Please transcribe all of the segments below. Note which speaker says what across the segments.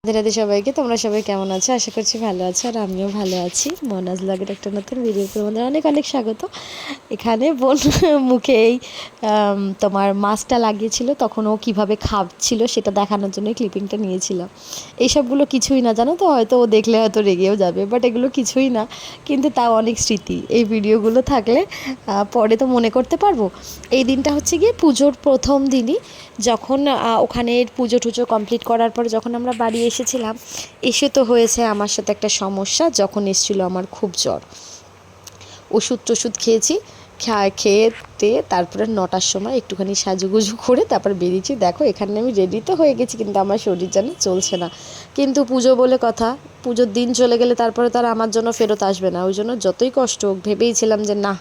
Speaker 1: রাধে রাধে সবাইকে। তোমরা সবাই কেমন আছো? আশা করছি ভালো আছো, আর আমিও ভালো আছি। মনাজ ব্লগের একটা নতুন ভিডিও তোমাদের অনেক অনেক স্বাগত। এখানে বোন মুখে এই তোমার মাস্কটা লাগিয়েছিল, তখন ও কীভাবে খাচ্ছিল সেটা দেখানোর জন্য ক্লিপিংটা নিয়েছিলাম। এইসবগুলো কিছুই না, জানো তো, হয়তো ও দেখলে হয়তো রেগেও যাবে, বাট এগুলো কিছুই না, কিন্তু তাও অনেক স্মৃতি। এই ভিডিওগুলো থাকলে পরে তো মনে করতে পারবো। এই দিনটা হচ্ছে গিয়ে পুজোর প্রথম দিনই, যখন ওখানে পুজো টুজো কমপ্লিট করার পর যখন আমরা বাড়ি এসেছিলাম, এসে তো হয়েছে আমার সাথে একটা সমস্যা। যখন এসেছিলো আমার খুব জ্বর, ওষুধ টষুধ খেয়েছি, খেয়ে তারপরে 9টার সময় একটুখানি সাজুগুজু করে তারপর বেরিয়েছি। দেখো এখানে আমি রেডি তো হয়ে গেছি, কিন্তু আমার শরীর যেন চলছে না। কিন্তু পুজো বলে কথা, পুজোর দিন চলে গেলে তারপরে তার আমার জন্য ফেরত আসবে না। ওই জন্য যতই কষ্ট হোক ভেবেইছিলাম যে না,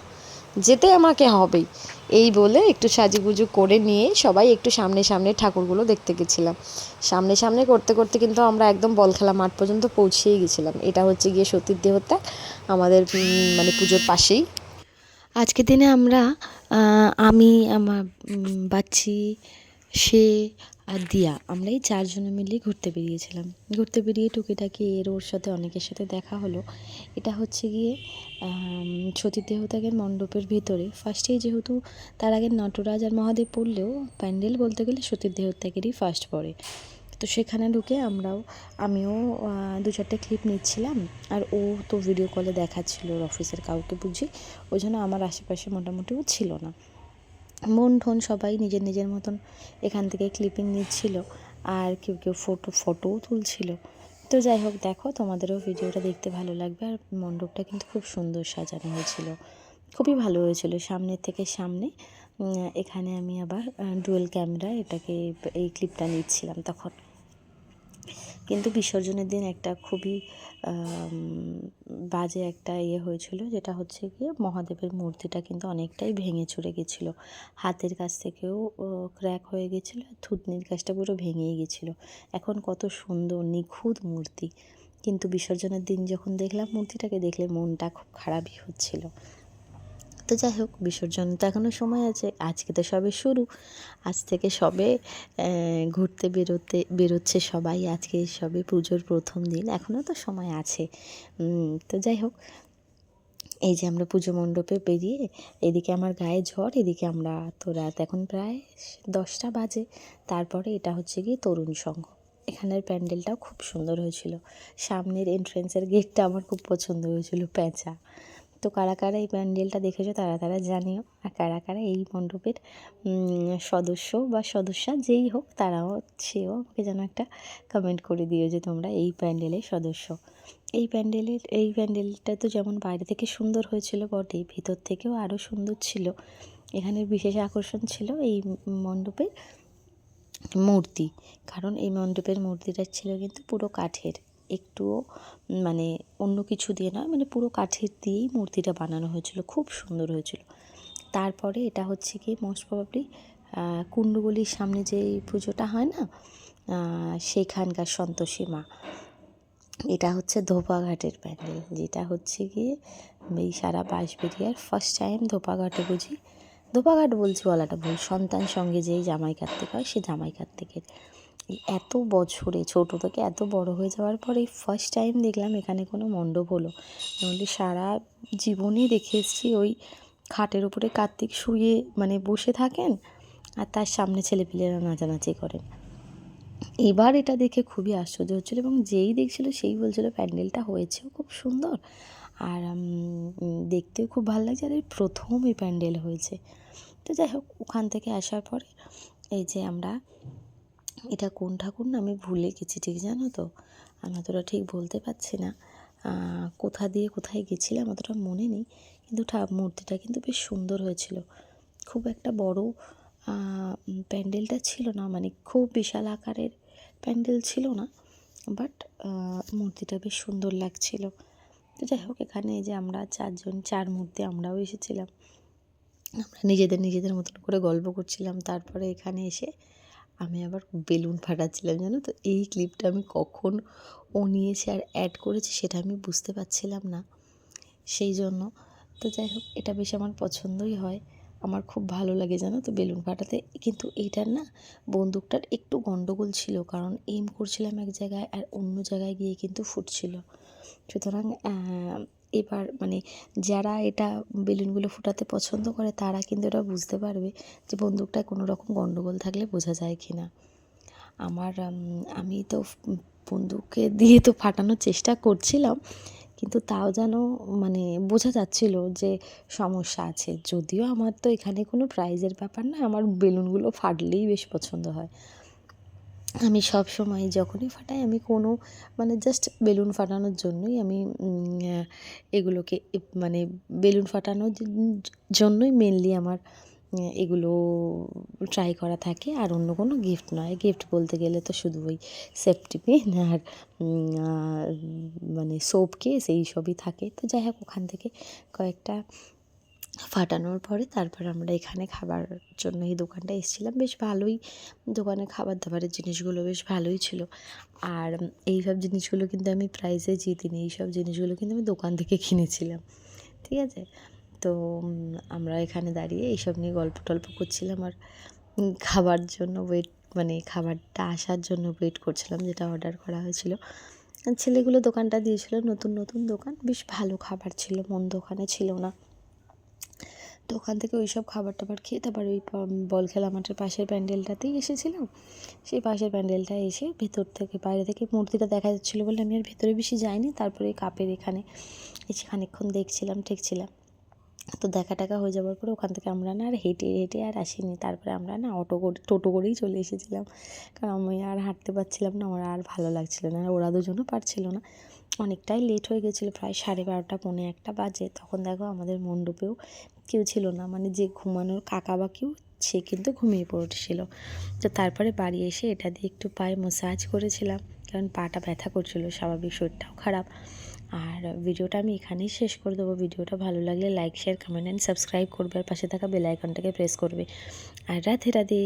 Speaker 1: যেতে আমাকে হবেই। এই বলে একটু সাজুগুজু করে নিয়ে সবাই একটু সামনে সামনে ঠাকুরগুলো দেখতে গেছিলাম। সামনে সামনে করতে করতে কিন্তু আমরা একদম বল খেলা মাঠ পর্যন্ত পৌঁছেই গেছিলাম। এটা হচ্ছে গিয়ে সতীর দেহত্যাগ, আমাদের মানে পুজোর পাশেই। আজকের দিনে আমরা আমি, আমার বাচ্চি, সে আর দিয়া, আমরা এই 4জনে মিলে ঘুরতে বেরিয়েছিলাম। ঘুরতে বেরিয়ে টুকিটাকি ওর সাথে অনেকের সাথে দেখা হলো। এটা হচ্ছে গিয়ে সতীর দেহত্যাগের মণ্ডপের ভিতরে ফার্স্টেই, যেহেতু তার আগে নটরাজ আর মহাদেব পড়লেও প্যান্ডেল বলতে গেলে সতীর দেহত্যাগেরই ফার্স্ট পড়ে। তো সেখানে ঢুকে আমিও 2-4টে ক্লিপ নিচ্ছিলাম, আর ও তো ভিডিও কলে দেখাচ্ছিল ওর অফিসের কাউকে বুঝি। ওই জন্য আমার আশেপাশে মোটামুটিও ছিল না। মন ঠন সবাই নিজের নিজের মতন এখান থেকে ক্লিপিং নিচ্ছিল, আর কেউ কেউ ফটোও তুলছিল। তো যাই হোক, দেখো তোমাদেরও ভিডিওটা দেখতে ভালো লাগবে। আর মণ্ডপটা কিন্তু খুব সুন্দর সাজানো হয়েছিল, খুবই ভালো হয়েছিল সামনের থেকে সামনে। এখানে আমি আবার ডুয়েল ক্যামেরা এটাকে এই ক্লিপটা নিচ্ছিলাম তখন। কিন্তু বিসর্জনের দিন একটা খুবই বাজে একটা হয়েছিল, যেটা হচ্ছে গিয়ে মহাদেবের মূর্তিটা কিন্তু অনেকটাই ভেঙে চুরে গেছিলো। হাতের কাছ থেকেও ক্র্যাক হয়ে গেছিলো, আর থুতনির কাছটা পুরো ভেঙেই গেছিলো। এখন কত সুন্দর নিখুঁত মূর্তি, কিন্তু বিসর্জনের দিন যখন দেখলাম মূর্তিটাকে, দেখলে মনটা খুব খারাপই হচ্ছিলো। তো যাই হোক, বিসর্জন তো এখনও সময় আছে, আজকে তো সবে শুরু। আজ থেকে সবে ঘুরতে বেরোচ্ছে সবাই। আজকে সবে পুজোর প্রথম দিন, এখনও তো সময় আছে। তো যাই হোক, এই যে আমরা পুজো মণ্ডপে বেরিয়ে, এদিকে আমার গায়ে জ্বর, এদিকে আমরা তো রাত এখন প্রায় 10টা বাজে। তারপরে এটা হচ্ছে গিয়ে তরুণ সংঘ। এখানের প্যান্ডেলটাও খুব সুন্দর হয়েছিল। সামনের এন্ট্রেন্সের গেটটা আমার খুব পছন্দ হয়েছিল, প্যাঁচা। তো কারা কারা এই প্যান্ডেলটা দেখেছো তারা তারা জানিও, আর কারা কারা এই মণ্ডপের সদস্য বা সদস্যা যেই হোক, তারাও সেও আমাকে যেন একটা কমেন্ট করে দিও যে তোমরা এই প্যান্ডেলের সদস্য। এই প্যান্ডেলটা তো যেমন বাইরে থেকে সুন্দর হয়েছিল বটেই, ভিতর থেকেও আরও সুন্দর ছিল। এখানের বিশেষ আকর্ষণ ছিল এই মণ্ডপের মূর্তি, কারণ এই মণ্ডপের মূর্তিটা ছিল কিন্তু পুরো কাঠের, একটুও মানে অন্য কিছু দিয়ে নয়, মানে পুরো কাঠের দিয়েই মূর্তিটা বানানো হয়েছিল, খুব সুন্দর হয়েছিল। তারপরে এটা হচ্ছে কি মোস্ট প্রবাবলি কুণ্ডুবলির সামনে যে পুজোটা হয় না, সেইখানকার সন্তোষী মা। এটা হচ্ছে ধোপাঘাটের প্যান্ডেল, যেটা হচ্ছে গিয়ে এই সারা বাঁশবেড়িয়ার ফার্স্ট টাইম ধোপাঘাটে বুঝি, ধোপাঘাট বলছি বলাটা ভুল, সন্তান সঙ্গে যেই জামাই কার্তিক হয় সেই জামাই কার্তিকের এই এত বছরে ছোটো থেকে এত বড় হয়ে যাওয়ার পর এই ফার্স্ট টাইম দেখলাম এখানে কোনো মণ্ডপ হলো। নইলে সারা জীবনই দেখে এসেছি ওই খাটের উপরে কার্তিক শুয়ে মানে বসে থাকেন, আর তার সামনে ছেলেপিলেরা নাচানাচি করেন। এবার এটা দেখে খুবই আশ্চর্য হচ্ছিলো, এবং যেই দেখছিল সেই বলছিল প্যান্ডেলটা হয়েছেও খুব সুন্দর, আর দেখতেও খুব ভালো লাগছে, আর এই প্রথম এই প্যান্ডেল হয়েছে। তো যাই হোক, ওখান থেকে আসার পরে এই যে আমরা, এটা কোন ঠাকুর না আমি ভুলে গেছি ঠিক, জানো তো, আমি অতটা ঠিক বলতে পারছি না কোথা দিয়ে কোথায় গেছিলাম অতটা মনে নেই, কিন্তু মূর্তিটা কিন্তু বেশ সুন্দর হয়েছিল। খুব একটা বড় প্যান্ডেলটা ছিল না, মানে খুব বিশাল আকারের প্যান্ডেল ছিল না, বাট মূর্তিটা বেশ সুন্দর লাগছিল। তো যাই হোক, এখানে এই যে আমরা 4 মূর্তি আমরাও এসেছিলাম, আমরা নিজেদের মতন করে গল্প করছিলাম। তারপরে এখানে এসে আমি আবার বেলুন ফাটাচ্ছিলাম, জানো তো। এই ক্লিপটা আমি কখন ও নিয়েছে আর অ্যাড করেছে সেটা আমি বুঝতে পারছিলাম না, সেই জন্য। তো যাই হোক, এটা বেশ আমার পছন্দই হয়। আমার খুব ভালো লাগে জানো তো বেলুন ফাটাতে। কিন্তু এইটার না বন্দুকটার একটু গন্ডগোল ছিল, কারণ এইম করছিলাম এক জায়গায় আর অন্য জায়গায় গিয়ে কিন্তু ফুটছিল। সুতরাং এবার মানে যারা এটা বেলুনগুলো ফোটাতে পছন্দ করে তারা কিন্তু এটা বুঝতে পারবে যে বন্দুকটায় কোনো রকম গন্ডগোল থাকলে বোঝা যায় কি না। আমি তো বন্দুকে দিয়ে তো ফাটানোর চেষ্টা করছিলাম, কিন্তু তাও যেন মানে বোঝা যাচ্ছিল যে সমস্যা আছে। যদিও আমার তো এখানে কোনো প্রাইজের ব্যাপার না, আমার বেলুনগুলো ফাটলেই বেশ পছন্দ হয়। আমি সবসময় যখনই ফাটাই আমি কোনো মানে জাস্ট বেলুন ফাটানোর জন্যই আমি এগুলোকে মানে বেলুন ফাটানোর জন্যই মেনলি আমার এগুলো ট্রাই করা থাকে, আর অন্য কোনো গিফট নয়। গিফট বলতে গেলে তো শুধু ওই সেফটি পিন আর মানে সোপ কেস এই সবই থাকে। তো যাই হোক, ওখান থেকে কয়েকটা ফাটানোর পরে তারপর আমরা এখানে খাবার জন্য এই দোকানটা এসেছিলাম। বেশ ভালোই দোকানে খাবার দাবারের জিনিসগুলো বেশ ভালোই ছিল। আর এইসব জিনিসগুলো কিন্তু আমি প্রাইজে জিতিনি, এইসব জিনিসগুলো কিন্তু আমি দোকান থেকে কিনেছিলাম, ঠিক আছে। তো আমরা এখানে দাঁড়িয়ে এইসব নিয়ে গল্প টল্প করছিলাম আর খাবার জন্য মানে খাবারটা আসার জন্য ওয়েট করছিলাম, যেটা অর্ডার করা হয়েছিল। ছেলেগুলো দোকানটা দিয়েছিল, নতুন নতুন দোকান, বেশ ভালো খাবার ছিল, মন্দ ওখানে ছিল না। তো ওখান থেকে ওই সব খাবার টাবার খেয়ে তারপর ওই বল খেলা মাঠের পাশের প্যান্ডেলটাতেই এসেছিলাম। সেই পাশের প্যান্ডেলটায় এসে ভেতর থেকে বাইরে থেকে মূর্তিটা দেখা যাচ্ছিলো বলে আমি আর ভেতরে বেশি যাইনি। তারপরে কাপের এখানে এসে খানিকক্ষণ দেখছিলাম ঠেকছিলাম। তো দেখা টাকা হয়ে যাওয়ার পরে ওখান থেকে আমরা না আর হেঁটে হেঁটে আর আসিনি। তারপরে আমরা না টোটো করেই চলে এসেছিলাম, কারণ আমি আর হাঁটতে পারছিলাম না, আমার আর ভালো লাগছিলো না, আর ওরা দুজনও পারছিল না। অনেকটাই লেট হয়ে গেছিলো, প্রায় 12:30 পৌনে 1টা বাজে। তখন দেখো আমাদের মণ্ডপেও কেউ ছিল না, মানে যে ঘুমানোর কাকা বা কেউ, সে কিন্তু ঘুমিয়ে পড়েছিল। তো তারপরে বাড়ি এসে এটা দিয়ে একটু পায়ে ম্যাসাজ করেছিলাম, কারণ পাটা ব্যথা করছিলো, স্বাভাবিক শরীরটাও খারাপ। আর ভিডিওটা আমি এখানেই শেষ করে দেবো। ভিডিওটা ভালো লাগলে like, share, comment and subscribe করবে, আর পাশে থাকা বেল আইকনটাকে প্রেস করবে। আর রাধে রাধে।